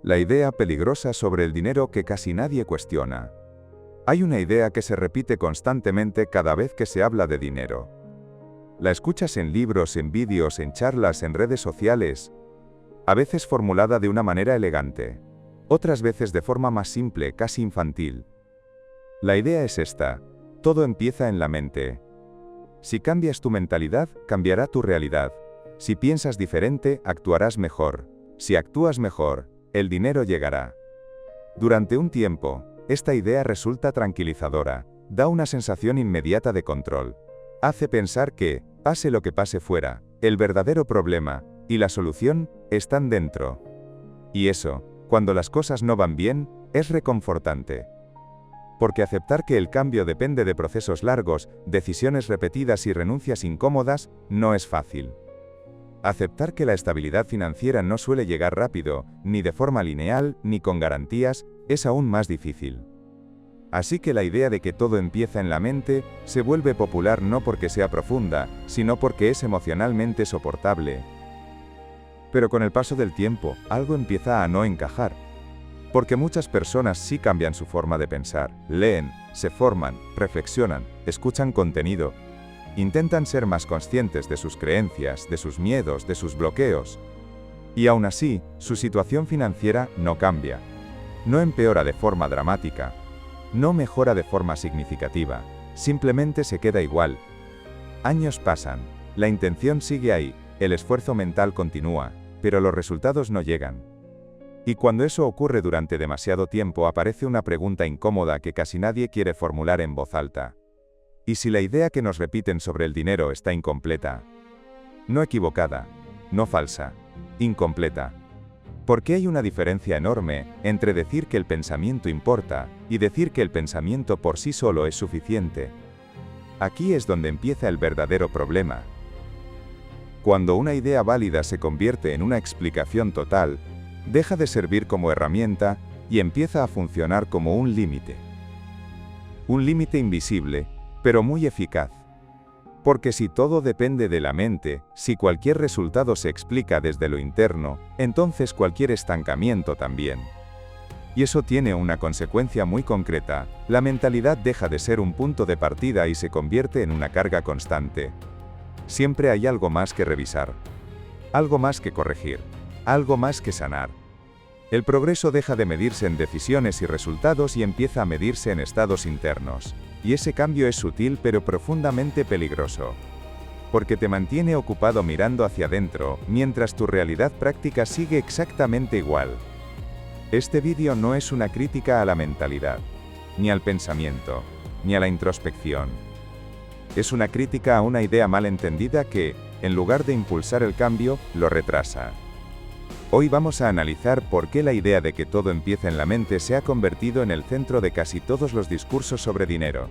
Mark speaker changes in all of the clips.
Speaker 1: La idea peligrosa sobre el dinero que casi nadie cuestiona. Hay una idea que se repite constantemente cada vez que se habla de dinero. La escuchas en libros, en vídeos, en charlas, en redes sociales, a veces formulada de una manera elegante, otras veces de forma más simple, casi infantil. La idea es esta: todo empieza en la mente. Si cambias tu mentalidad, cambiará tu realidad. Si piensas diferente, actuarás mejor. Si actúas mejor, el dinero llegará. Durante un tiempo, esta idea resulta tranquilizadora, da una sensación inmediata de control. Hace pensar que, pase lo que pase fuera, el verdadero problema y la solución están dentro. Y eso, cuando las cosas no van bien, es reconfortante. Porque aceptar que el cambio depende de procesos largos, decisiones repetidas y renuncias incómodas, no es fácil. Aceptar que la estabilidad financiera no suele llegar rápido, ni de forma lineal, ni con garantías, es aún más difícil. Así que la idea de que todo empieza en la mente se vuelve popular no porque sea profunda, sino porque es emocionalmente soportable. Pero con el paso del tiempo, algo empieza a no encajar. Porque muchas personas sí cambian su forma de pensar, leen, se forman, reflexionan, escuchan contenido, intentan ser más conscientes de sus creencias, de sus miedos, de sus bloqueos. Y aún así, su situación financiera no cambia. No empeora de forma dramática. No mejora de forma significativa. Simplemente se queda igual. Años pasan. La intención sigue ahí. El esfuerzo mental continúa. Pero los resultados no llegan. Y cuando eso ocurre durante demasiado tiempo, aparece una pregunta incómoda que casi nadie quiere formular en voz alta. ¿Y si la idea que nos repiten sobre el dinero está incompleta? No equivocada, no falsa, incompleta. Porque hay una diferencia enorme entre decir que el pensamiento importa y decir que el pensamiento por sí solo es suficiente. Aquí es donde empieza el verdadero problema. Cuando una idea válida se convierte en una explicación total, deja de servir como herramienta y empieza a funcionar como un límite. Un límite invisible, pero muy eficaz. Porque si todo depende de la mente, si cualquier resultado se explica desde lo interno, entonces cualquier estancamiento también. Y eso tiene una consecuencia muy concreta: la mentalidad deja de ser un punto de partida y se convierte en una carga constante. Siempre hay algo más que revisar, algo más que corregir, algo más que sanar. El progreso deja de medirse en decisiones y resultados y empieza a medirse en estados internos. Y ese cambio es sutil pero profundamente peligroso. Porque te mantiene ocupado mirando hacia adentro, mientras tu realidad práctica sigue exactamente igual. Este vídeo no es una crítica a la mentalidad, ni al pensamiento, ni a la introspección. Es una crítica a una idea mal entendida que, en lugar de impulsar el cambio, lo retrasa. Hoy vamos a analizar por qué la idea de que todo empieza en la mente se ha convertido en el centro de casi todos los discursos sobre dinero.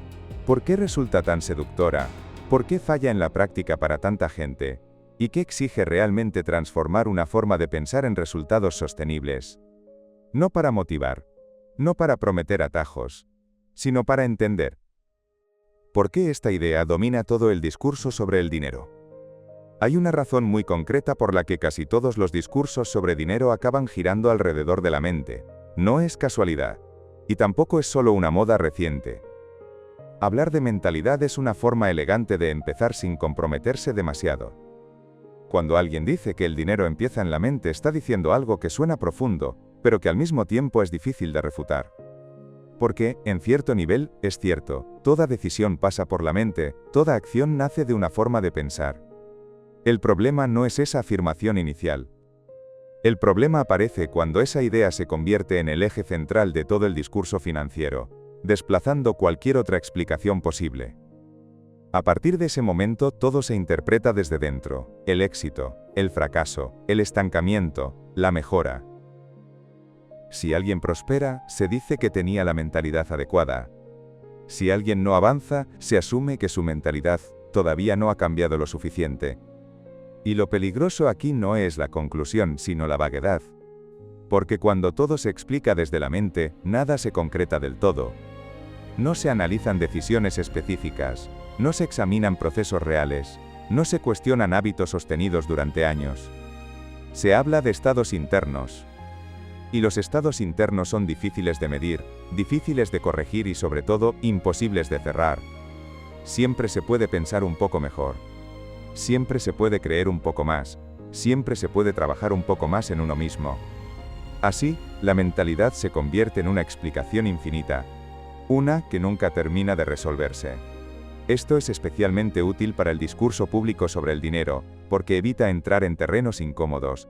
Speaker 1: ¿Por qué resulta tan seductora? ¿Por qué falla en la práctica para tanta gente? ¿Y qué exige realmente transformar una forma de pensar en resultados sostenibles? No para motivar, no para prometer atajos, sino para entender. ¿Por qué esta idea domina todo el discurso sobre el dinero? Hay una razón muy concreta por la que casi todos los discursos sobre dinero acaban girando alrededor de la mente. No es casualidad. Y tampoco es solo una moda reciente. Hablar de mentalidad es una forma elegante de empezar sin comprometerse demasiado. Cuando alguien dice que el dinero empieza en la mente, está diciendo algo que suena profundo, pero que al mismo tiempo es difícil de refutar. Porque, en cierto nivel, es cierto, toda decisión pasa por la mente, toda acción nace de una forma de pensar. El problema no es esa afirmación inicial. El problema aparece cuando esa idea se convierte en el eje central de todo el discurso financiero, desplazando cualquier otra explicación posible. A partir de ese momento, todo se interpreta desde dentro: el éxito, el fracaso, el estancamiento, la mejora. Si alguien prospera, se dice que tenía la mentalidad adecuada. Si alguien no avanza, se asume que su mentalidad todavía no ha cambiado lo suficiente. Y lo peligroso aquí no es la conclusión, sino la vaguedad. Porque cuando todo se explica desde la mente, nada se concreta del todo. No se analizan decisiones específicas, no se examinan procesos reales, no se cuestionan hábitos sostenidos durante años. Se habla de estados internos. Y los estados internos son difíciles de medir, difíciles de corregir y sobre todo, imposibles de cerrar. Siempre se puede pensar un poco mejor. Siempre se puede creer un poco más. Siempre se puede trabajar un poco más en uno mismo. Así, la mentalidad se convierte en una explicación infinita. Una que nunca termina de resolverse. Esto es especialmente útil para el discurso público sobre el dinero, porque evita entrar en terrenos incómodos.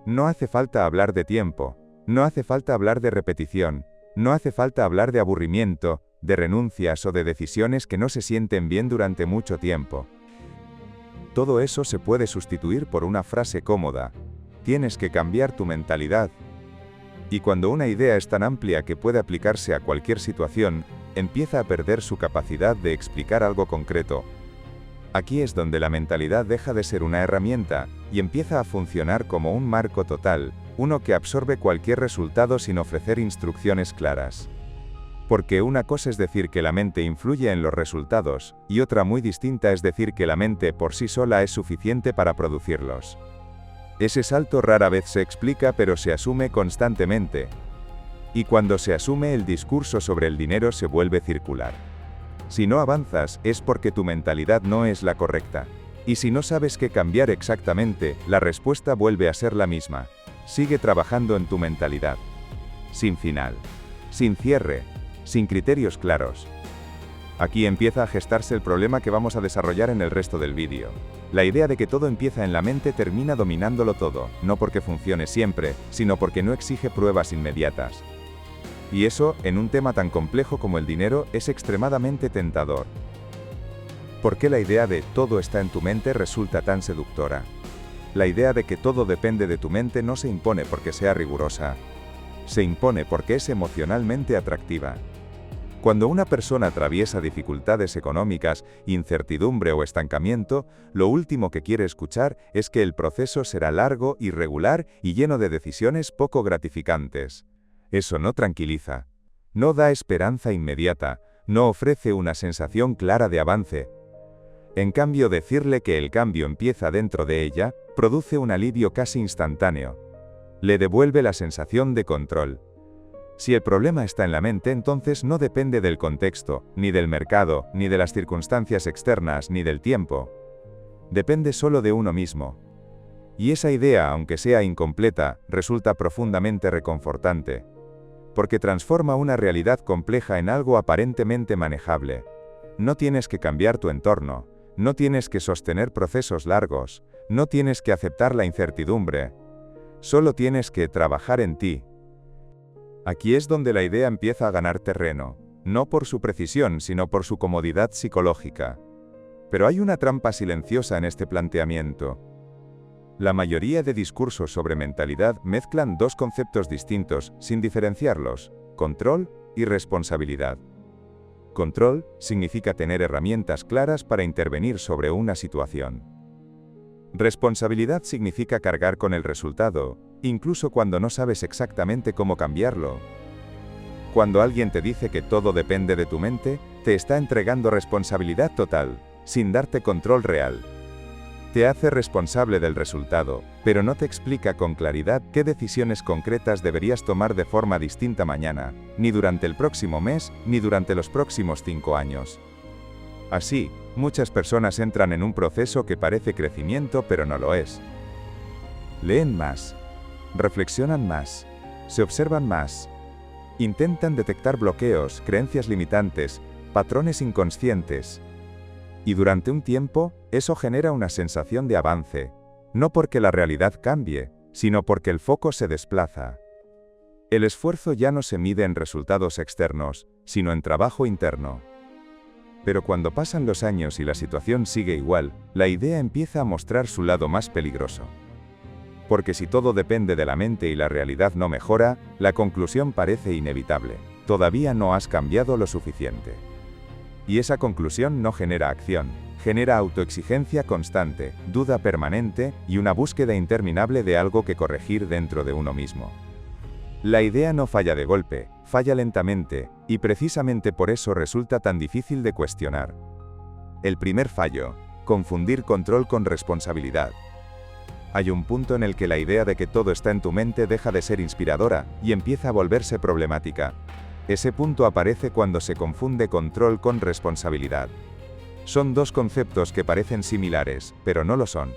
Speaker 1: No hace falta hablar de tiempo. No hace falta hablar de repetición, no hace falta hablar de aburrimiento, de renuncias o de decisiones que no se sienten bien durante mucho tiempo. Todo eso se puede sustituir por una frase cómoda. Tienes que cambiar tu mentalidad. Y cuando una idea es tan amplia que puede aplicarse a cualquier situación, empieza a perder su capacidad de explicar algo concreto. Aquí es donde la mentalidad deja de ser una herramienta y empieza a funcionar como un marco total, uno que absorbe cualquier resultado sin ofrecer instrucciones claras. Porque una cosa es decir que la mente influye en los resultados, y otra muy distinta es decir que la mente por sí sola es suficiente para producirlos. Ese salto rara vez se explica pero se asume constantemente. Y cuando se asume, el discurso sobre el dinero se vuelve circular. Si no avanzas, es porque tu mentalidad no es la correcta. Y si no sabes qué cambiar exactamente, la respuesta vuelve a ser la misma. Sigue trabajando en tu mentalidad. Sin final. Sin cierre. Sin criterios claros. Aquí empieza a gestarse el problema que vamos a desarrollar en el resto del vídeo. La idea de que todo empieza en la mente termina dominándolo todo, no porque funcione siempre, sino porque no exige pruebas inmediatas. Y eso, en un tema tan complejo como el dinero, es extremadamente tentador. ¿Por qué la idea de todo está en tu mente resulta tan seductora? La idea de que todo depende de tu mente no se impone porque sea rigurosa. Se impone porque es emocionalmente atractiva. Cuando una persona atraviesa dificultades económicas, incertidumbre o estancamiento, lo último que quiere escuchar es que el proceso será largo, irregular y lleno de decisiones poco gratificantes. Eso no tranquiliza. No da esperanza inmediata, no ofrece una sensación clara de avance. En cambio, decirle que el cambio empieza dentro de ella, produce un alivio casi instantáneo. Le devuelve la sensación de control. Si el problema está en la mente, entonces no depende del contexto, ni del mercado, ni de las circunstancias externas, ni del tiempo. Depende solo de uno mismo. Y esa idea, aunque sea incompleta, resulta profundamente reconfortante. Porque transforma una realidad compleja en algo aparentemente manejable. No tienes que cambiar tu entorno. No tienes que sostener procesos largos, no tienes que aceptar la incertidumbre. Solo tienes que trabajar en ti. Aquí es donde la idea empieza a ganar terreno, no por su precisión, sino por su comodidad psicológica. Pero hay una trampa silenciosa en este planteamiento. La mayoría de discursos sobre mentalidad mezclan dos conceptos distintos, sin diferenciarlos: control y responsabilidad. Control significa tener herramientas claras para intervenir sobre una situación. Responsabilidad significa cargar con el resultado, incluso cuando no sabes exactamente cómo cambiarlo. Cuando alguien te dice que todo depende de tu mente, te está entregando responsabilidad total, sin darte control real. Te hace responsable del resultado, pero no te explica con claridad qué decisiones concretas deberías tomar de forma distinta mañana, ni durante el próximo mes, ni durante los próximos 5 años. Así, muchas personas entran en un proceso que parece crecimiento pero no lo es. Leen más, reflexionan más, se observan más, intentan detectar bloqueos, creencias limitantes, patrones inconscientes. Y durante un tiempo, eso genera una sensación de avance, no porque la realidad cambie, sino porque el foco se desplaza. El esfuerzo ya no se mide en resultados externos, sino en trabajo interno. Pero cuando pasan los años y la situación sigue igual, la idea empieza a mostrar su lado más peligroso. Porque si todo depende de la mente y la realidad no mejora, la conclusión parece inevitable: todavía no has cambiado lo suficiente. Y esa conclusión no genera acción, genera autoexigencia constante, duda permanente y una búsqueda interminable de algo que corregir dentro de uno mismo. La idea no falla de golpe, falla lentamente, y precisamente por eso resulta tan difícil de cuestionar. El primer fallo: confundir control con responsabilidad. Hay un punto en el que la idea de que todo está en tu mente deja de ser inspiradora y empieza a volverse problemática. Ese punto aparece cuando se confunde control con responsabilidad. Son dos conceptos que parecen similares, pero no lo son.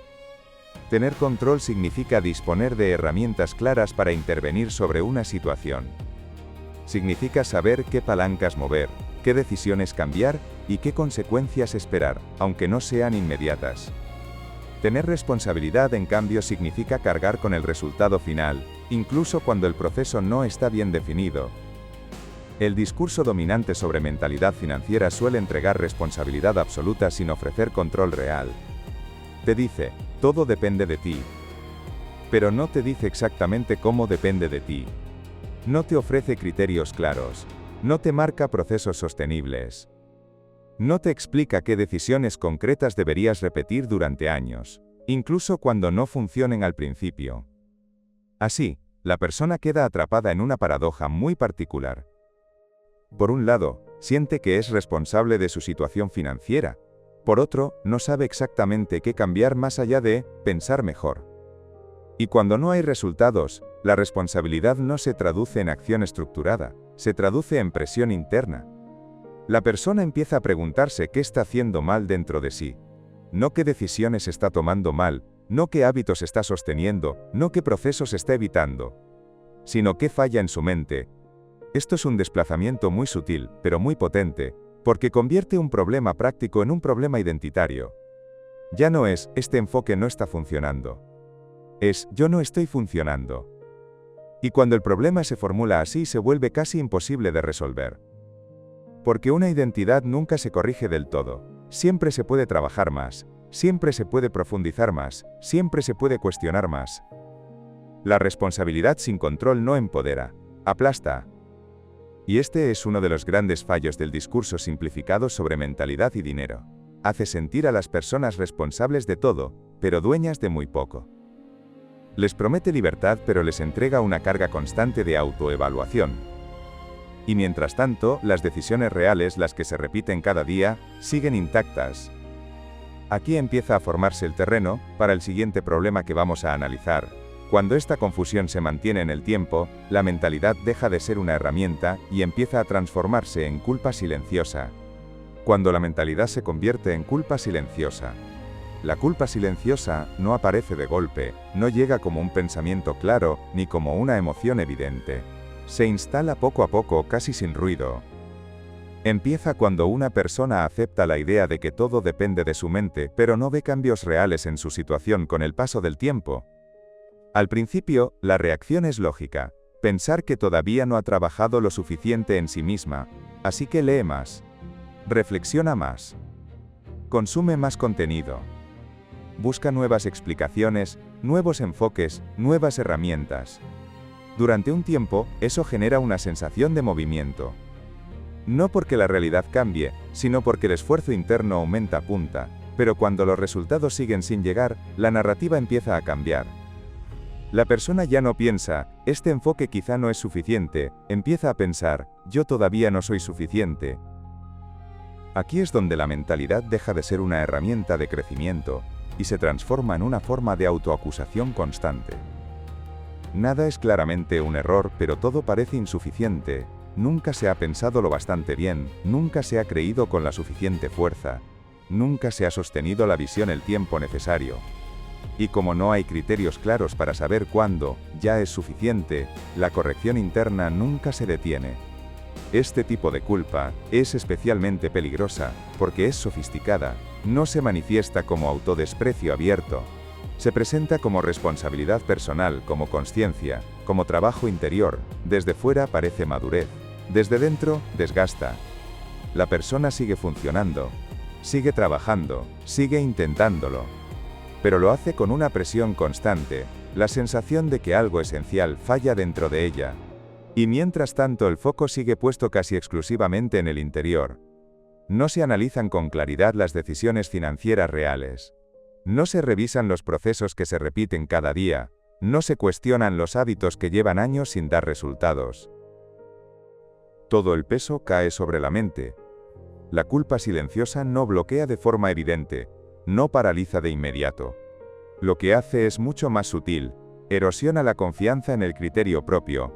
Speaker 1: Tener control significa disponer de herramientas claras para intervenir sobre una situación. Significa saber qué palancas mover, qué decisiones cambiar y qué consecuencias esperar, aunque no sean inmediatas. Tener responsabilidad, en cambio, significa cargar con el resultado final, incluso cuando el proceso no está bien definido. El discurso dominante sobre mentalidad financiera suele entregar responsabilidad absoluta sin ofrecer control real. Te dice, todo depende de ti. Pero no te dice exactamente cómo depende de ti. No te ofrece criterios claros. No te marca procesos sostenibles. No te explica qué decisiones concretas deberías repetir durante años, incluso cuando no funcionen al principio. Así, la persona queda atrapada en una paradoja muy particular. Por un lado, siente que es responsable de su situación financiera. Por otro, no sabe exactamente qué cambiar más allá de pensar mejor. Y cuando no hay resultados, la responsabilidad no se traduce en acción estructurada, se traduce en presión interna. La persona empieza a preguntarse qué está haciendo mal dentro de sí. No qué decisiones está tomando mal, no qué hábitos está sosteniendo, no qué procesos está evitando, sino qué falla en su mente. Esto es un desplazamiento muy sutil, pero muy potente, porque convierte un problema práctico en un problema identitario. Ya no es, este enfoque no está funcionando. Es, yo no estoy funcionando. Y cuando el problema se formula así, se vuelve casi imposible de resolver. Porque una identidad nunca se corrige del todo. Siempre se puede trabajar más, siempre se puede profundizar más, siempre se puede cuestionar más. La responsabilidad sin control no empodera, aplasta. Y este es uno de los grandes fallos del discurso simplificado sobre mentalidad y dinero. Hace sentir a las personas responsables de todo, pero dueñas de muy poco. Les promete libertad, pero les entrega una carga constante de autoevaluación. Y mientras tanto, las decisiones reales, las que se repiten cada día, siguen intactas. Aquí empieza a formarse el terreno para el siguiente problema que vamos a analizar. Cuando esta confusión se mantiene en el tiempo, la mentalidad deja de ser una herramienta y empieza a transformarse en culpa silenciosa. Cuando la mentalidad se convierte en culpa silenciosa. La culpa silenciosa no aparece de golpe, no llega como un pensamiento claro, ni como una emoción evidente. Se instala poco a poco, casi sin ruido. Empieza cuando una persona acepta la idea de que todo depende de su mente, pero no ve cambios reales en su situación con el paso del tiempo. Al principio, la reacción es lógica, pensar que todavía no ha trabajado lo suficiente en sí misma, así que lee más, reflexiona más, consume más contenido, busca nuevas explicaciones, nuevos enfoques, nuevas herramientas. Durante un tiempo, eso genera una sensación de movimiento. No porque la realidad cambie, sino porque el esfuerzo interno aumenta a punta, pero cuando los resultados siguen sin llegar, la narrativa empieza a cambiar. La persona ya no piensa, este enfoque quizá no es suficiente, empieza a pensar, yo todavía no soy suficiente. Aquí es donde la mentalidad deja de ser una herramienta de crecimiento, y se transforma en una forma de autoacusación constante. Nada es claramente un error, pero todo parece insuficiente. Nunca se ha pensado lo bastante bien, nunca se ha creído con la suficiente fuerza, nunca se ha sostenido la visión el tiempo necesario. Y como no hay criterios claros para saber cuándo ya es suficiente, la corrección interna nunca se detiene. Este tipo de culpa es especialmente peligrosa, porque es sofisticada, no se manifiesta como autodesprecio abierto. Se presenta como responsabilidad personal, como consciencia, como trabajo interior. Desde fuera parece madurez. Desde dentro, desgasta. La persona sigue funcionando, sigue trabajando, sigue intentándolo. Pero lo hace con una presión constante, la sensación de que algo esencial falla dentro de ella. Y mientras tanto el foco sigue puesto casi exclusivamente en el interior. No se analizan con claridad las decisiones financieras reales. No se revisan los procesos que se repiten cada día, no se cuestionan los hábitos que llevan años sin dar resultados. Todo el peso cae sobre la mente. La culpa silenciosa no bloquea de forma evidente, no paraliza de inmediato. Lo que hace es mucho más sutil, erosiona la confianza en el criterio propio.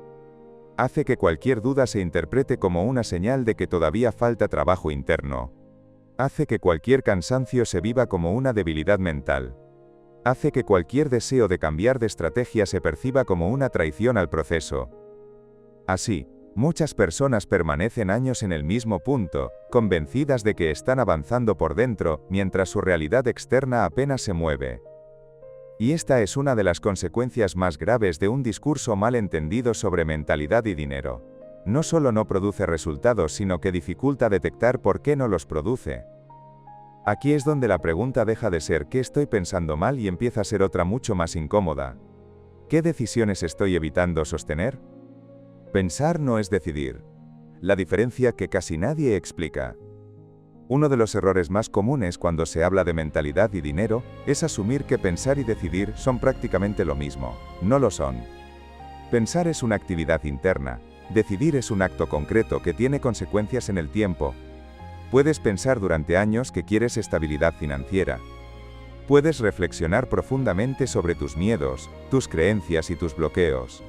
Speaker 1: Hace que cualquier duda se interprete como una señal de que todavía falta trabajo interno. Hace que cualquier cansancio se viva como una debilidad mental. Hace que cualquier deseo de cambiar de estrategia se perciba como una traición al proceso. Así, muchas personas permanecen años en el mismo punto, convencidas de que están avanzando por dentro, mientras su realidad externa apenas se mueve. Y esta es una de las consecuencias más graves de un discurso mal entendido sobre mentalidad y dinero. No solo no produce resultados, sino que dificulta detectar por qué no los produce. Aquí es donde la pregunta deja de ser ¿qué estoy pensando mal? Y empieza a ser otra mucho más incómoda. ¿Qué decisiones estoy evitando sostener? Pensar no es decidir. La diferencia que casi nadie explica. Uno de los errores más comunes cuando se habla de mentalidad y dinero es asumir que pensar y decidir son prácticamente lo mismo. No lo son. Pensar es una actividad interna. Decidir es un acto concreto que tiene consecuencias en el tiempo. Puedes pensar durante años que quieres estabilidad financiera. Puedes reflexionar profundamente sobre tus miedos, tus creencias y tus bloqueos.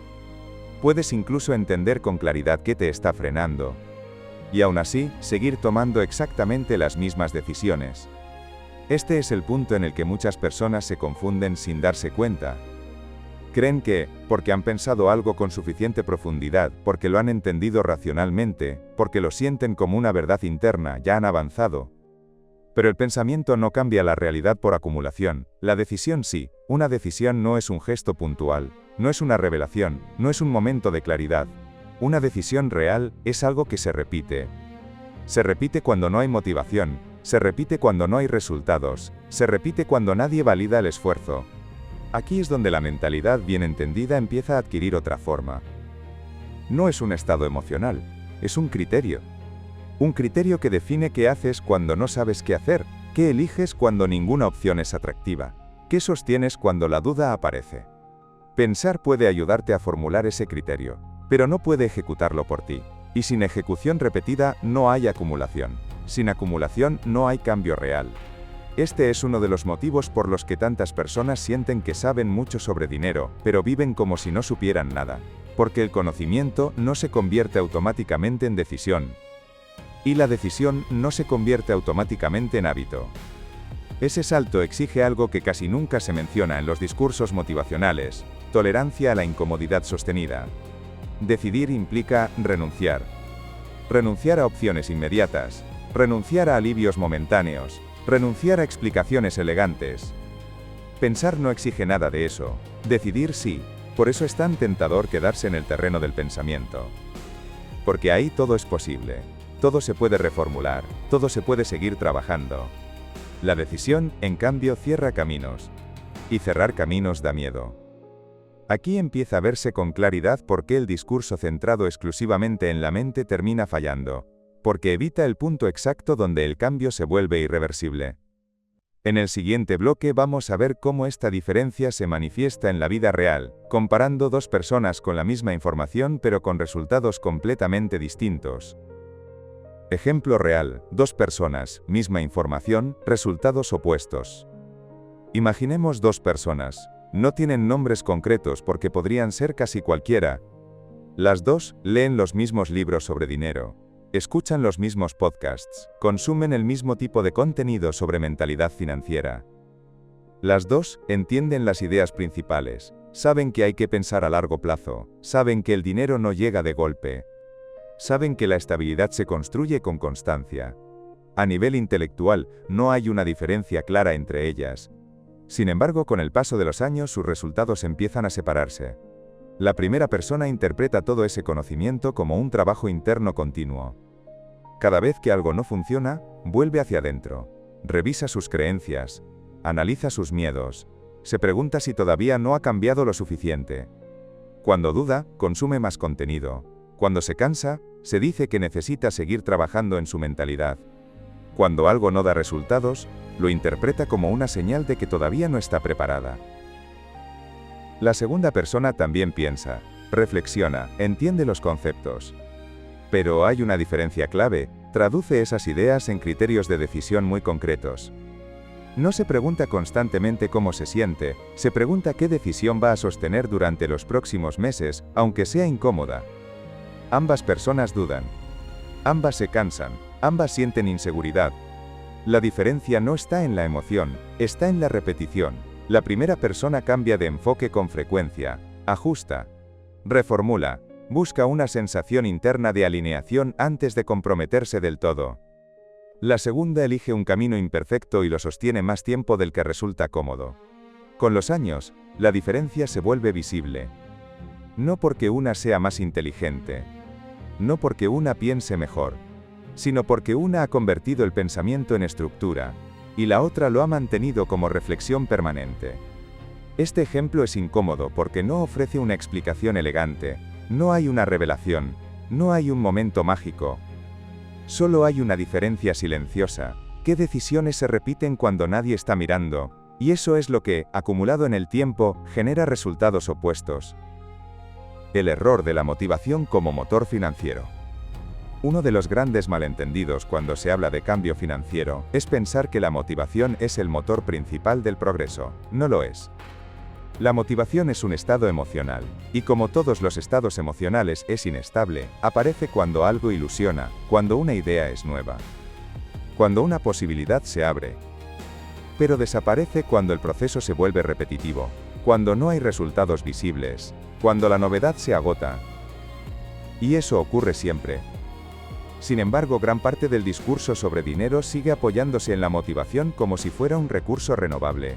Speaker 1: Puedes incluso entender con claridad qué te está frenando. Y aún así, seguir tomando exactamente las mismas decisiones. Este es el punto en el que muchas personas se confunden sin darse cuenta. Creen que, porque han pensado algo con suficiente profundidad, porque lo han entendido racionalmente, porque lo sienten como una verdad interna, ya han avanzado. Pero el pensamiento no cambia la realidad por acumulación, la decisión sí. Una decisión no es un gesto puntual, no es una revelación, no es un momento de claridad. Una decisión real es algo que se repite. Se repite cuando no hay motivación, se repite cuando no hay resultados, se repite cuando nadie valida el esfuerzo. Aquí es donde la mentalidad bien entendida empieza a adquirir otra forma. No es un estado emocional, es un criterio. Un criterio que define qué haces cuando no sabes qué hacer, qué eliges cuando ninguna opción es atractiva, qué sostienes cuando la duda aparece. Pensar puede ayudarte a formular ese criterio, pero no puede ejecutarlo por ti. Y sin ejecución repetida no hay acumulación. Sin acumulación no hay cambio real. Este es uno de los motivos por los que tantas personas sienten que saben mucho sobre dinero, pero viven como si no supieran nada. Porque el conocimiento no se convierte automáticamente en decisión. Y la decisión no se convierte automáticamente en hábito. Ese salto exige algo que casi nunca se menciona en los discursos motivacionales: tolerancia a la incomodidad sostenida. Decidir implica renunciar. Renunciar a opciones inmediatas. Renunciar a alivios momentáneos. Renunciar a explicaciones elegantes. Pensar no exige nada de eso. Decidir sí. Por eso es tan tentador quedarse en el terreno del pensamiento. Porque ahí todo es posible. Todo se puede reformular. Todo se puede seguir trabajando. La decisión, en cambio, cierra caminos. Y cerrar caminos da miedo. Aquí empieza a verse con claridad por qué el discurso centrado exclusivamente en la mente termina fallando, porque evita el punto exacto donde el cambio se vuelve irreversible. En el siguiente bloque vamos a ver cómo esta diferencia se manifiesta en la vida real, comparando dos personas con la misma información pero con resultados completamente distintos. Ejemplo real: dos personas, misma información, resultados opuestos. Imaginemos dos personas. No tienen nombres concretos porque podrían ser casi cualquiera. Las dos leen los mismos libros sobre dinero, escuchan los mismos podcasts, consumen el mismo tipo de contenido sobre mentalidad financiera. Las dos entienden las ideas principales, saben que hay que pensar a largo plazo, saben que el dinero no llega de golpe, saben que la estabilidad se construye con constancia. A nivel intelectual, no hay una diferencia clara entre ellas. Sin embargo, con el paso de los años sus resultados empiezan a separarse. La primera persona interpreta todo ese conocimiento como un trabajo interno continuo. Cada vez que algo no funciona, vuelve hacia adentro, revisa sus creencias, analiza sus miedos, se pregunta si todavía no ha cambiado lo suficiente. Cuando duda, consume más contenido. Cuando se cansa, se dice que necesita seguir trabajando en su mentalidad. Cuando algo no da resultados, lo interpreta como una señal de que todavía no está preparada. La segunda persona también piensa, reflexiona, entiende los conceptos. Pero hay una diferencia clave: traduce esas ideas en criterios de decisión muy concretos. No se pregunta constantemente cómo se siente, se pregunta qué decisión va a sostener durante los próximos meses, aunque sea incómoda. Ambas personas dudan. Ambas se cansan, ambas sienten inseguridad. La diferencia no está en la emoción, está en la repetición. La primera persona cambia de enfoque con frecuencia, ajusta, reformula, busca una sensación interna de alineación antes de comprometerse del todo. La segunda elige un camino imperfecto y lo sostiene más tiempo del que resulta cómodo. Con los años, la diferencia se vuelve visible. No porque una sea más inteligente, no porque una piense mejor, sino porque una ha convertido el pensamiento en estructura, y la otra lo ha mantenido como reflexión permanente. Este ejemplo es incómodo porque no ofrece una explicación elegante, no hay una revelación, no hay un momento mágico. Solo hay una diferencia silenciosa, qué decisiones se repiten cuando nadie está mirando, y eso es lo que, acumulado en el tiempo, genera resultados opuestos. El error de la motivación como motor financiero. Uno de los grandes malentendidos cuando se habla de cambio financiero es pensar que la motivación es el motor principal del progreso. No lo es. La motivación es un estado emocional, y como todos los estados emocionales es inestable, aparece cuando algo ilusiona, cuando una idea es nueva, cuando una posibilidad se abre. Pero desaparece cuando el proceso se vuelve repetitivo, cuando no hay resultados visibles, cuando la novedad se agota. Y eso ocurre siempre. Sin embargo, gran parte del discurso sobre dinero sigue apoyándose en la motivación como si fuera un recurso renovable.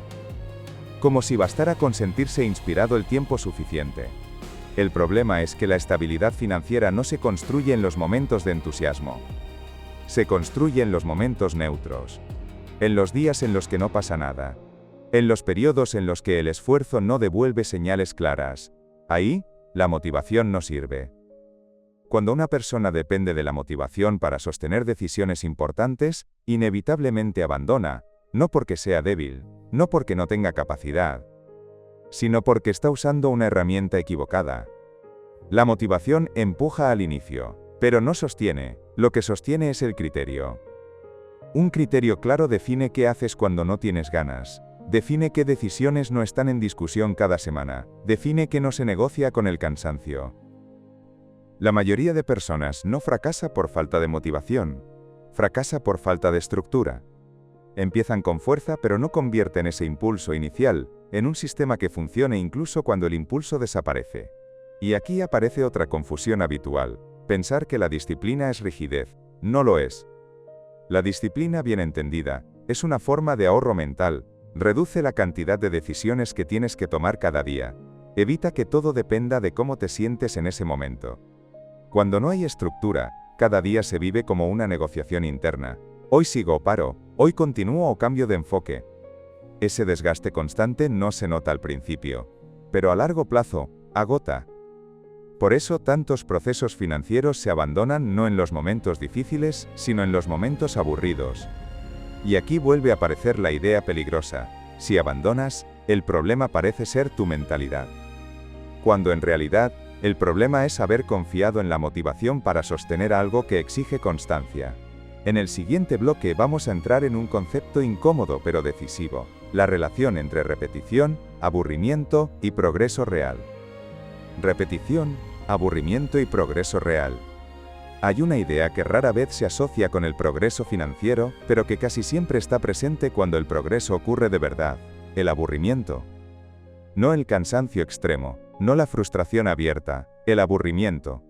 Speaker 1: Como si bastara con sentirse inspirado el tiempo suficiente. El problema es que la estabilidad financiera no se construye en los momentos de entusiasmo. Se construye en los momentos neutros. En los días en los que no pasa nada. En los periodos en los que el esfuerzo no devuelve señales claras. Ahí, la motivación no sirve. Cuando una persona depende de la motivación para sostener decisiones importantes, inevitablemente abandona, no porque sea débil, no porque no tenga capacidad, sino porque está usando una herramienta equivocada. La motivación empuja al inicio, pero no sostiene, lo que sostiene es el criterio. Un criterio claro define qué haces cuando no tienes ganas, define qué decisiones no están en discusión cada semana, define qué no se negocia con el cansancio. La mayoría de personas no fracasa por falta de motivación, fracasa por falta de estructura. Empiezan con fuerza pero no convierten ese impulso inicial en un sistema que funcione incluso cuando el impulso desaparece. Y aquí aparece otra confusión habitual, pensar que la disciplina es rigidez. No lo es. La disciplina bien entendida es una forma de ahorro mental, reduce la cantidad de decisiones que tienes que tomar cada día, evita que todo dependa de cómo te sientes en ese momento. Cuando no hay estructura, cada día se vive como una negociación interna. Hoy sigo o paro, hoy continúo o cambio de enfoque. Ese desgaste constante no se nota al principio, pero a largo plazo, agota. Por eso tantos procesos financieros se abandonan no en los momentos difíciles, sino en los momentos aburridos. Y aquí vuelve a aparecer la idea peligrosa. Si abandonas, el problema parece ser tu mentalidad. Cuando en realidad, el problema es haber confiado en la motivación para sostener algo que exige constancia. En el siguiente bloque vamos a entrar en un concepto incómodo pero decisivo, la relación entre repetición, aburrimiento y progreso real. Repetición, aburrimiento y progreso real. Hay una idea que rara vez se asocia con el progreso financiero, pero que casi siempre está presente cuando el progreso ocurre de verdad: el aburrimiento. No el cansancio extremo, no la frustración abierta, el aburrimiento.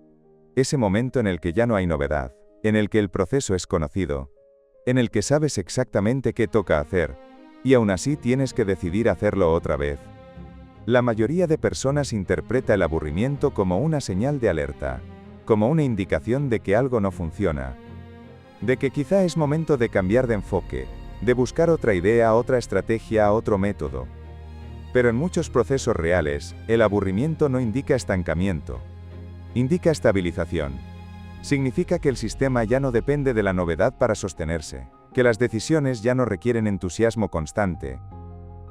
Speaker 1: Ese momento en el que ya no hay novedad, en el que el proceso es conocido, en el que sabes exactamente qué toca hacer, y aún así tienes que decidir hacerlo otra vez. La mayoría de personas interpreta el aburrimiento como una señal de alerta, como una indicación de que algo no funciona, de que quizá es momento de cambiar de enfoque, de buscar otra idea, otra estrategia, otro método. Pero en muchos procesos reales, el aburrimiento no indica estancamiento, indica estabilización. Significa que el sistema ya no depende de la novedad para sostenerse, que las decisiones ya no requieren entusiasmo constante,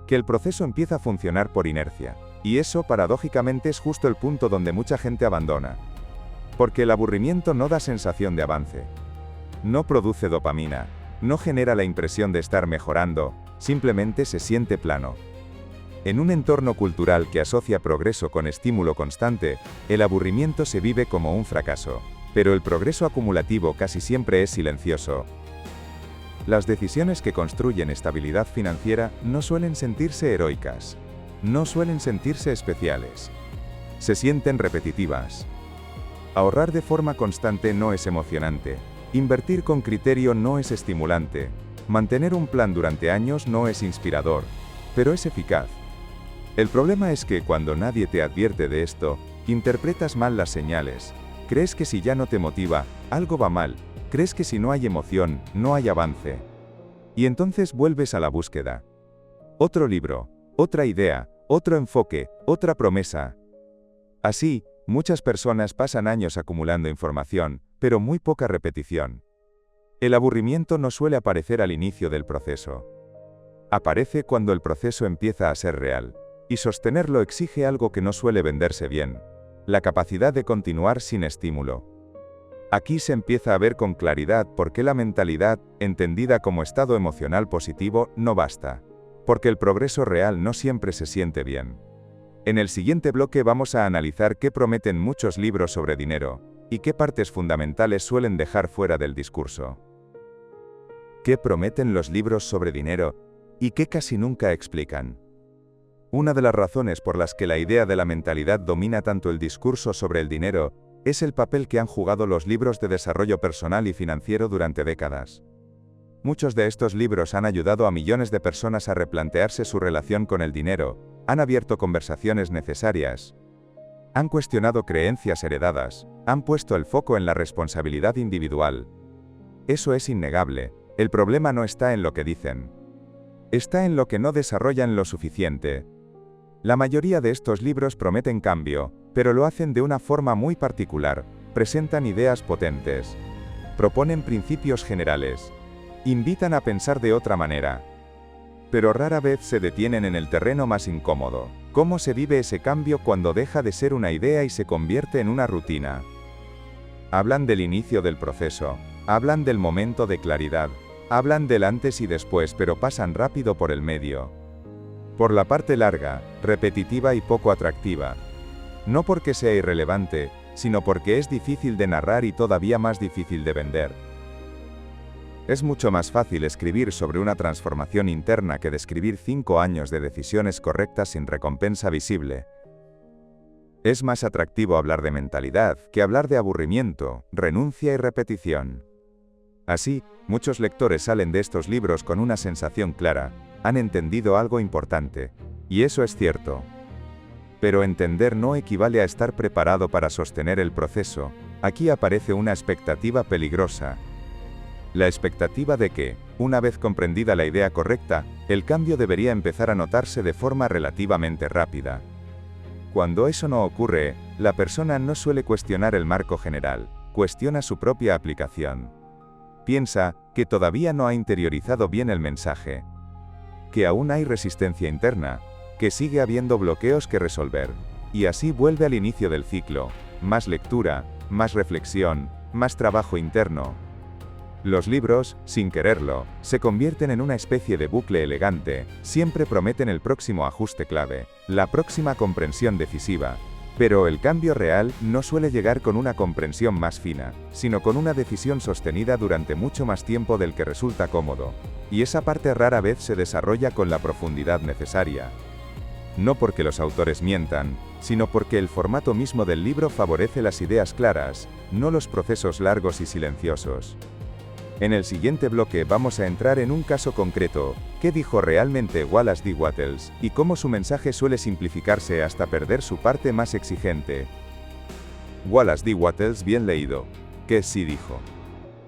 Speaker 1: que el proceso empieza a funcionar por inercia. Y eso, paradójicamente, es justo el punto donde mucha gente abandona. Porque el aburrimiento no da sensación de avance, no produce dopamina, no genera la impresión de estar mejorando, simplemente se siente plano. En un entorno cultural que asocia progreso con estímulo constante, el aburrimiento se vive como un fracaso. Pero el progreso acumulativo casi siempre es silencioso. Las decisiones que construyen estabilidad financiera no suelen sentirse heroicas. No suelen sentirse especiales. Se sienten repetitivas. Ahorrar de forma constante no es emocionante. Invertir con criterio no es estimulante. Mantener un plan durante años no es inspirador, pero es eficaz. El problema es que cuando nadie te advierte de esto, interpretas mal las señales. Crees que si ya no te motiva, algo va mal. Crees que si no hay emoción, no hay avance. Y entonces vuelves a la búsqueda. Otro libro, otra idea, otro enfoque, otra promesa. Así, muchas personas pasan años acumulando información, pero muy poca repetición. El aburrimiento no suele aparecer al inicio del proceso. Aparece cuando el proceso empieza a ser real, y sostenerlo exige algo que no suele venderse bien: la capacidad de continuar sin estímulo. Aquí se empieza a ver con claridad por qué la mentalidad, entendida como estado emocional positivo, no basta. Porque el progreso real no siempre se siente bien. En el siguiente bloque vamos a analizar qué prometen muchos libros sobre dinero, y qué partes fundamentales suelen dejar fuera del discurso. ¿Qué prometen los libros sobre dinero, y qué casi nunca explican? Una de las razones por las que la idea de la mentalidad domina tanto el discurso sobre el dinero, es el papel que han jugado los libros de desarrollo personal y financiero durante décadas. Muchos de estos libros han ayudado a millones de personas a replantearse su relación con el dinero, han abierto conversaciones necesarias, han cuestionado creencias heredadas, han puesto el foco en la responsabilidad individual. Eso es innegable. El problema no está en lo que dicen. Está en lo que no desarrollan lo suficiente. La mayoría de estos libros prometen cambio, pero lo hacen de una forma muy particular. Presentan ideas potentes. Proponen principios generales. Invitan a pensar de otra manera. Pero rara vez se detienen en el terreno más incómodo. ¿Cómo se vive ese cambio cuando deja de ser una idea y se convierte en una rutina? Hablan del inicio del proceso. Hablan del momento de claridad. Hablan del antes y después, pero pasan rápido por el medio. Por la parte larga, repetitiva y poco atractiva. No porque sea irrelevante, sino porque es difícil de narrar y todavía más difícil de vender. Es mucho más fácil escribir sobre una transformación interna que describir 5 años de decisiones correctas sin recompensa visible. Es más atractivo hablar de mentalidad que hablar de aburrimiento, renuncia y repetición. Así, muchos lectores salen de estos libros con una sensación clara: han entendido algo importante. Y eso es cierto. Pero entender no equivale a estar preparado para sostener el proceso. Aquí aparece una expectativa peligrosa. La expectativa de que, una vez comprendida la idea correcta, el cambio debería empezar a notarse de forma relativamente rápida. Cuando eso no ocurre, la persona no suele cuestionar el marco general, cuestiona su propia aplicación. Piensa que todavía no ha interiorizado bien el mensaje, que aún hay resistencia interna, que sigue habiendo bloqueos que resolver, y así vuelve al inicio del ciclo: más lectura, más reflexión, más trabajo interno. Los libros, sin quererlo, se convierten en una especie de bucle elegante, siempre prometen el próximo ajuste clave, la próxima comprensión decisiva. Pero el cambio real no suele llegar con una comprensión más fina, sino con una decisión sostenida durante mucho más tiempo del que resulta cómodo. Y esa parte rara vez se desarrolla con la profundidad necesaria. No porque los autores mientan, sino porque el formato mismo del libro favorece las ideas claras, no los procesos largos y silenciosos. En el siguiente bloque vamos a entrar en un caso concreto: qué dijo realmente Wallace D. Wattles, y cómo su mensaje suele simplificarse hasta perder su parte más exigente. Wallace D. Wattles, bien leído. ¿Qué sí dijo?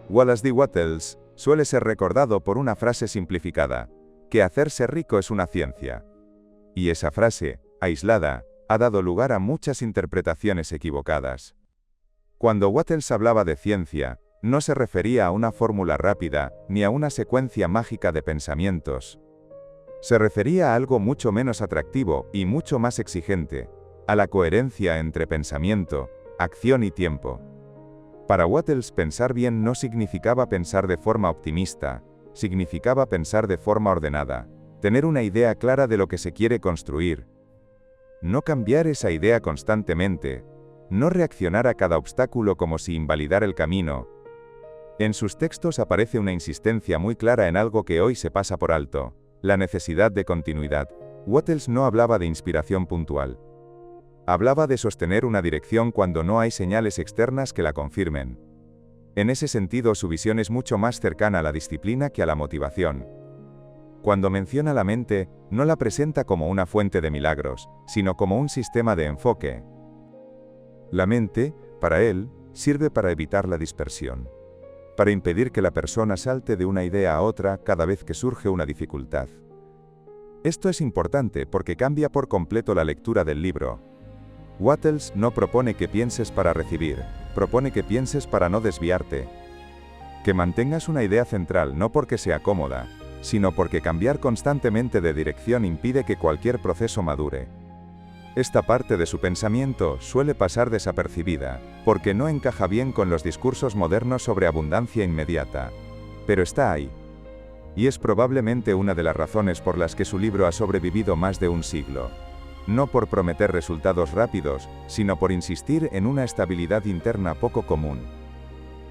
Speaker 1: Wallace D. Wattles suele ser recordado por una frase simplificada: que hacerse rico es una ciencia. Y esa frase, aislada, ha dado lugar a muchas interpretaciones equivocadas. Cuando Wattles hablaba de ciencia, no se refería a una fórmula rápida, ni a una secuencia mágica de pensamientos. Se refería a algo mucho menos atractivo y mucho más exigente: a la coherencia entre pensamiento, acción y tiempo. Para Wattles, pensar bien no significaba pensar de forma optimista, significaba pensar de forma ordenada, Tener una idea clara de lo que se quiere construir. No cambiar esa idea constantemente. No reaccionar a cada obstáculo como si invalidara el camino. En sus textos aparece una insistencia muy clara en algo que hoy se pasa por alto: la necesidad de continuidad. Wattles no hablaba de inspiración puntual. Hablaba de sostener una dirección cuando no hay señales externas que la confirmen. En ese sentido, su visión es mucho más cercana a la disciplina que a la motivación. Cuando menciona la mente, no la presenta como una fuente de milagros, sino como un sistema de enfoque. La mente, para él, sirve para evitar la dispersión, para impedir que la persona salte de una idea a otra cada vez que surge una dificultad. Esto es importante porque cambia por completo la lectura del libro. Wattles no propone que pienses para recibir, propone que pienses para no desviarte. Que mantengas una idea central no porque sea cómoda, sino porque cambiar constantemente de dirección impide que cualquier proceso madure. Esta parte de su pensamiento suele pasar desapercibida, porque no encaja bien con los discursos modernos sobre abundancia inmediata. Pero está ahí. Y es probablemente una de las razones por las que su libro ha sobrevivido más de un siglo. No por prometer resultados rápidos, sino por insistir en una estabilidad interna poco común.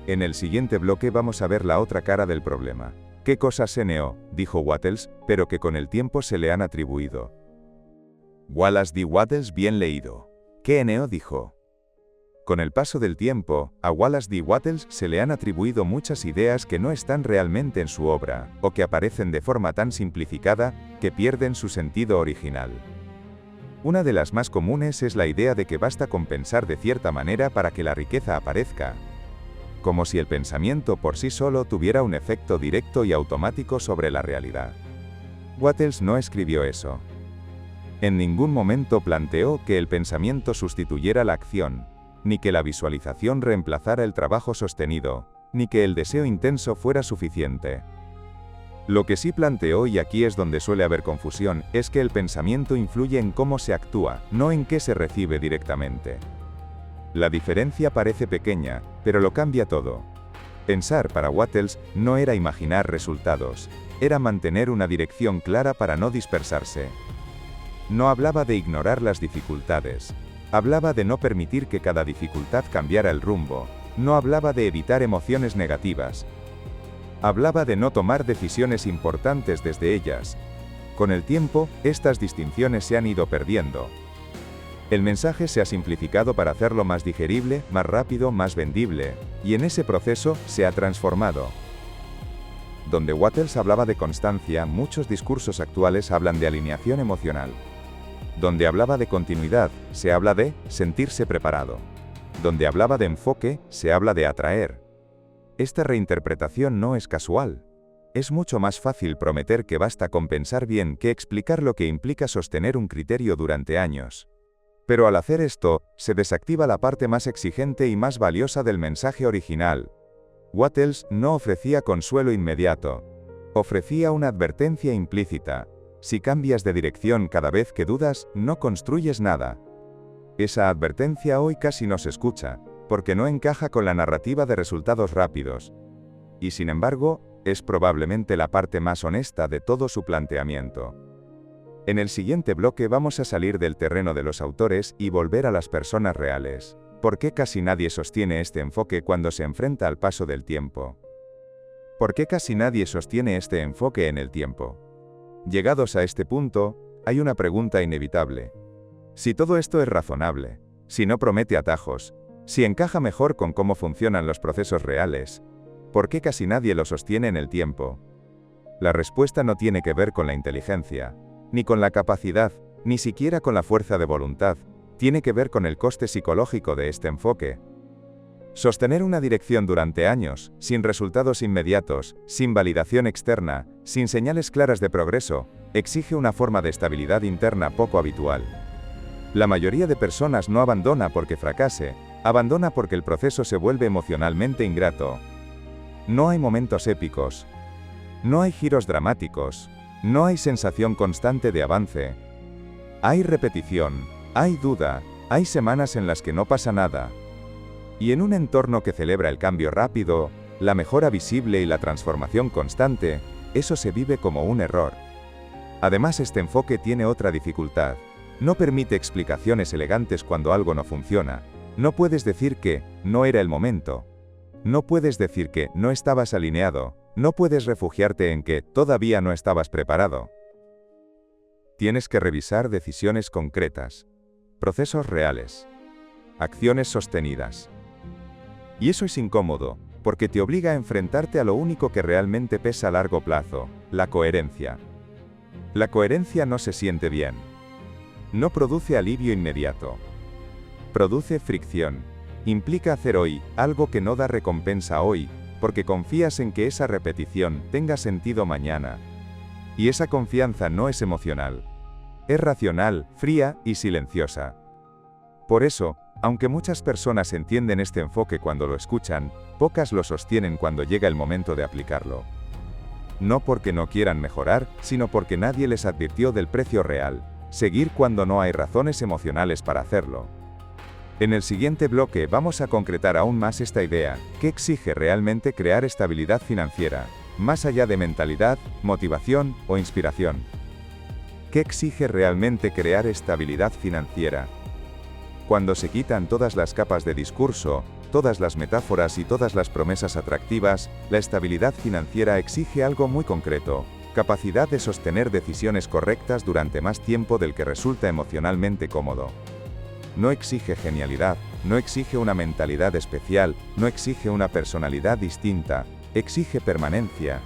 Speaker 1: En el siguiente bloque vamos a ver la otra cara del problema. ¿Qué cosas NO?, dijo Wattles, pero que con el tiempo se le han atribuido. Wallace D. Wattles, bien leído. ¿Qué NO dijo? Con el paso del tiempo, a Wallace D. Wattles se le han atribuido muchas ideas que no están realmente en su obra, o que aparecen de forma tan simplificada que pierden su sentido original. Una de las más comunes es la idea de que basta con pensar de cierta manera para que la riqueza aparezca. Como si el pensamiento por sí solo tuviera un efecto directo y automático sobre la realidad. Wattles no escribió eso. En ningún momento planteó que el pensamiento sustituyera la acción, ni que la visualización reemplazara el trabajo sostenido, ni que el deseo intenso fuera suficiente. Lo que sí planteó, y aquí es donde suele haber confusión, es que el pensamiento influye en cómo se actúa, no en qué se recibe directamente. La diferencia parece pequeña, pero lo cambia todo. Pensar para Wattles no era imaginar resultados, era mantener una dirección clara para no dispersarse. No hablaba de ignorar las dificultades. Hablaba de no permitir que cada dificultad cambiara el rumbo. No hablaba de evitar emociones negativas. Hablaba de no tomar decisiones importantes desde ellas. Con el tiempo, estas distinciones se han ido perdiendo. El mensaje se ha simplificado para hacerlo más digerible, más rápido, más vendible, y en ese proceso se ha transformado. Donde Wattles hablaba de constancia, muchos discursos actuales hablan de alineación emocional. Donde hablaba de continuidad, se habla de sentirse preparado. Donde hablaba de enfoque, se habla de atraer. Esta reinterpretación no es casual. Es mucho más fácil prometer que basta con pensar bien que explicar lo que implica sostener un criterio durante años. Pero al hacer esto, se desactiva la parte más exigente y más valiosa del mensaje original. Wattles no ofrecía consuelo inmediato. Ofrecía una advertencia implícita. Si cambias de dirección cada vez que dudas, no construyes nada. Esa advertencia hoy casi no se escucha, porque no encaja con la narrativa de resultados rápidos. Y sin embargo, es probablemente la parte más honesta de todo su planteamiento. En el siguiente bloque vamos a salir del terreno de los autores y volver a las personas reales. ¿Por qué casi nadie sostiene este enfoque cuando se enfrenta al paso del tiempo? ¿Por qué casi nadie sostiene este enfoque en el tiempo? Llegados a este punto, hay una pregunta inevitable. Si todo esto es razonable, si no promete atajos, si encaja mejor con cómo funcionan los procesos reales, ¿por qué casi nadie lo sostiene en el tiempo? La respuesta no tiene que ver con la inteligencia, ni con la capacidad, ni siquiera con la fuerza de voluntad, tiene que ver con el coste psicológico de este enfoque. Sostener una dirección durante años, sin resultados inmediatos, sin validación externa, sin señales claras de progreso, exige una forma de estabilidad interna poco habitual. La mayoría de personas no abandona porque fracase, abandona porque el proceso se vuelve emocionalmente ingrato. No hay momentos épicos. No hay giros dramáticos. No hay sensación constante de avance. Hay repetición, hay duda, hay semanas en las que no pasa nada. Y en un entorno que celebra el cambio rápido, la mejora visible y la transformación constante, eso se vive como un error. Además, este enfoque tiene otra dificultad. No permite explicaciones elegantes cuando algo no funciona. No puedes decir que no era el momento. No puedes decir que no estabas alineado. No puedes refugiarte en que todavía no estabas preparado. Tienes que revisar decisiones concretas, procesos reales, acciones sostenidas. Y eso es incómodo, porque te obliga a enfrentarte a lo único que realmente pesa a largo plazo, la coherencia. La coherencia no se siente bien. No produce alivio inmediato. Produce fricción. Implica hacer hoy algo que no da recompensa hoy, porque confías en que esa repetición tenga sentido mañana. Y esa confianza no es emocional. Es racional, fría y silenciosa. Por eso, aunque muchas personas entienden este enfoque cuando lo escuchan, pocas lo sostienen cuando llega el momento de aplicarlo. No porque no quieran mejorar, sino porque nadie les advirtió del precio real, seguir cuando no hay razones emocionales para hacerlo. En el siguiente bloque vamos a concretar aún más esta idea, ¿qué exige realmente crear estabilidad financiera, más allá de mentalidad, motivación o inspiración? ¿Qué exige realmente crear estabilidad financiera? Cuando se quitan todas las capas de discurso, todas las metáforas y todas las promesas atractivas, la estabilidad financiera exige algo muy concreto: capacidad de sostener decisiones correctas durante más tiempo del que resulta emocionalmente cómodo. No exige genialidad, no exige una mentalidad especial, no exige una personalidad distinta, exige permanencia.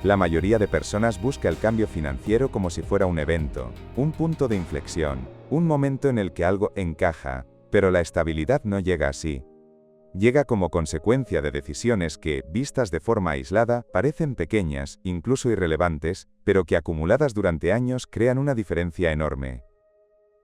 Speaker 1: La mayoría de personas busca el cambio financiero como si fuera un evento, un punto de inflexión, un momento en el que algo encaja, pero la estabilidad no llega así. Llega como consecuencia de decisiones que, vistas de forma aislada, parecen pequeñas, incluso irrelevantes, pero que acumuladas durante años crean una diferencia enorme.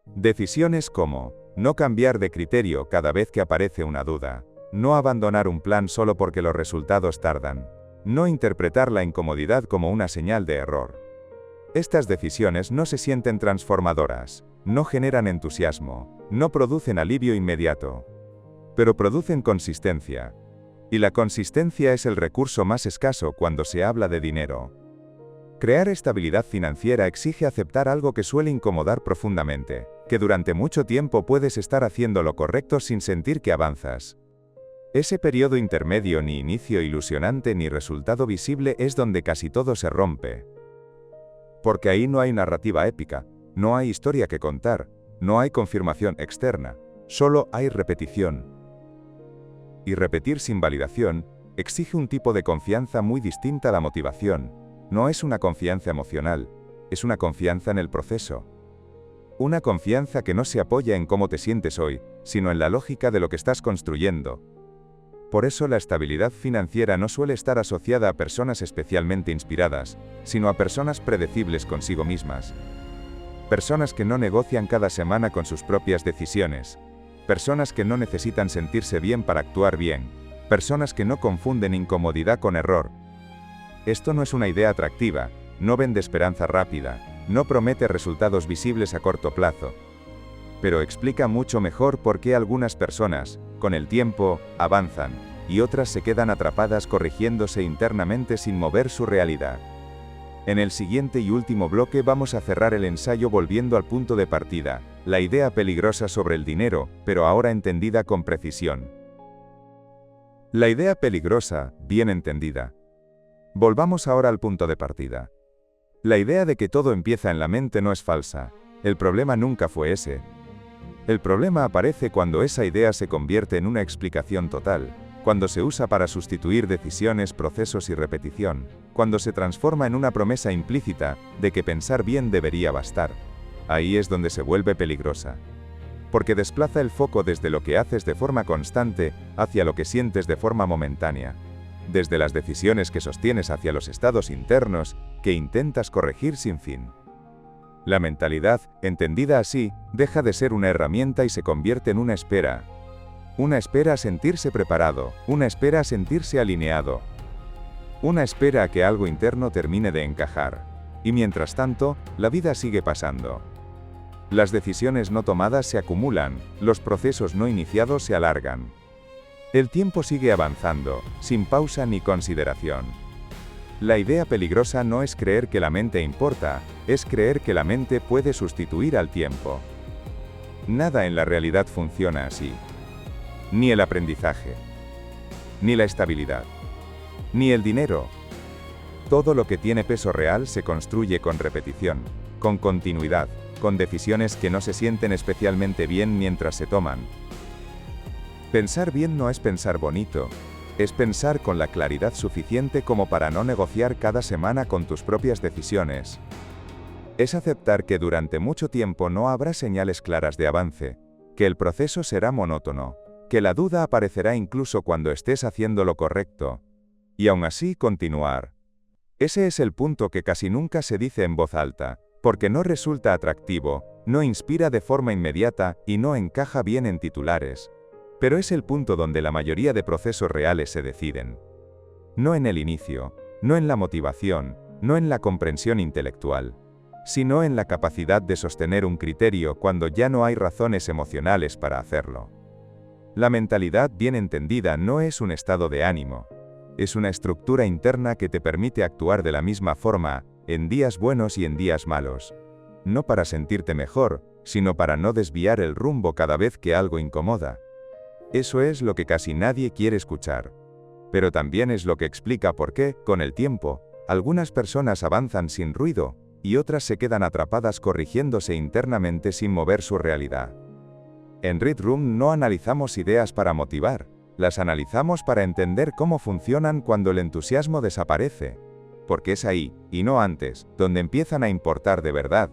Speaker 1: Decisiones como no cambiar de criterio cada vez que aparece una duda, no abandonar un plan solo porque los resultados tardan, no interpretar la incomodidad como una señal de error. Estas decisiones no se sienten transformadoras, no generan entusiasmo, no producen alivio inmediato, pero producen consistencia. Y la consistencia es el recurso más escaso cuando se habla de dinero. Crear estabilidad financiera exige aceptar algo que suele incomodar profundamente, que durante mucho tiempo puedes estar haciendo lo correcto sin sentir que avanzas. Ese periodo intermedio, ni inicio ilusionante ni resultado visible, es donde casi todo se rompe. Porque ahí no hay narrativa épica, no hay historia que contar, no hay confirmación externa, solo hay repetición. Y repetir sin validación exige un tipo de confianza muy distinta a la motivación. No es una confianza emocional, es una confianza en el proceso. Una confianza que no se apoya en cómo te sientes hoy, sino en la lógica de lo que estás construyendo. Por eso la estabilidad financiera no suele estar asociada a personas especialmente inspiradas, sino a personas predecibles consigo mismas. Personas que no negocian cada semana con sus propias decisiones. Personas que no necesitan sentirse bien para actuar bien. Personas que no confunden incomodidad con error. Esto no es una idea atractiva, no vende esperanza rápida, no promete resultados visibles a corto plazo. Pero explica mucho mejor por qué algunas personas, con el tiempo, avanzan, y otras se quedan atrapadas corrigiéndose internamente sin mover su realidad. En el siguiente y último bloque vamos a cerrar el ensayo volviendo al punto de partida, la idea peligrosa sobre el dinero, pero ahora entendida con precisión. La idea peligrosa, bien entendida. Volvamos ahora al punto de partida. La idea de que todo empieza en la mente no es falsa. El problema nunca fue ese. El problema aparece cuando esa idea se convierte en una explicación total, cuando se usa para sustituir decisiones, procesos y repetición, cuando se transforma en una promesa implícita de que pensar bien debería bastar. Ahí es donde se vuelve peligrosa. Porque desplaza el foco desde lo que haces de forma constante hacia lo que sientes de forma momentánea. Desde las decisiones que sostienes hacia los estados internos que intentas corregir sin fin. La mentalidad, entendida así, deja de ser una herramienta y se convierte en una espera. Una espera a sentirse preparado, una espera a sentirse alineado. Una espera a que algo interno termine de encajar. Y mientras tanto, la vida sigue pasando. Las decisiones no tomadas se acumulan, los procesos no iniciados se alargan. El tiempo sigue avanzando, sin pausa ni consideración. La idea peligrosa no es creer que la mente importa, es creer que la mente puede sustituir al tiempo. Nada en la realidad funciona así. Ni el aprendizaje, ni la estabilidad, ni el dinero. Todo lo que tiene peso real se construye con repetición, con continuidad, con decisiones que no se sienten especialmente bien mientras se toman. Pensar bien no es pensar bonito, es pensar con la claridad suficiente como para no negociar cada semana con tus propias decisiones. Es aceptar que durante mucho tiempo no habrá señales claras de avance, que el proceso será monótono, que la duda aparecerá incluso cuando estés haciendo lo correcto, y aún así continuar. Ese es el punto que casi nunca se dice en voz alta, porque no resulta atractivo, no inspira de forma inmediata y no encaja bien en titulares. Pero es el punto donde la mayoría de procesos reales se deciden. No en el inicio, no en la motivación, no en la comprensión intelectual, sino en la capacidad de sostener un criterio cuando ya no hay razones emocionales para hacerlo. La mentalidad bien entendida no es un estado de ánimo. Es una estructura interna que te permite actuar de la misma forma, en días buenos y en días malos. No para sentirte mejor, sino para no desviar el rumbo cada vez que algo incomoda. Eso es lo que casi nadie quiere escuchar. Pero también es lo que explica por qué, con el tiempo, algunas personas avanzan sin ruido, y otras se quedan atrapadas corrigiéndose internamente sin mover su realidad. En Read Room no analizamos ideas para motivar, las analizamos para entender cómo funcionan cuando el entusiasmo desaparece. Porque es ahí, y no antes, donde empiezan a importar de verdad,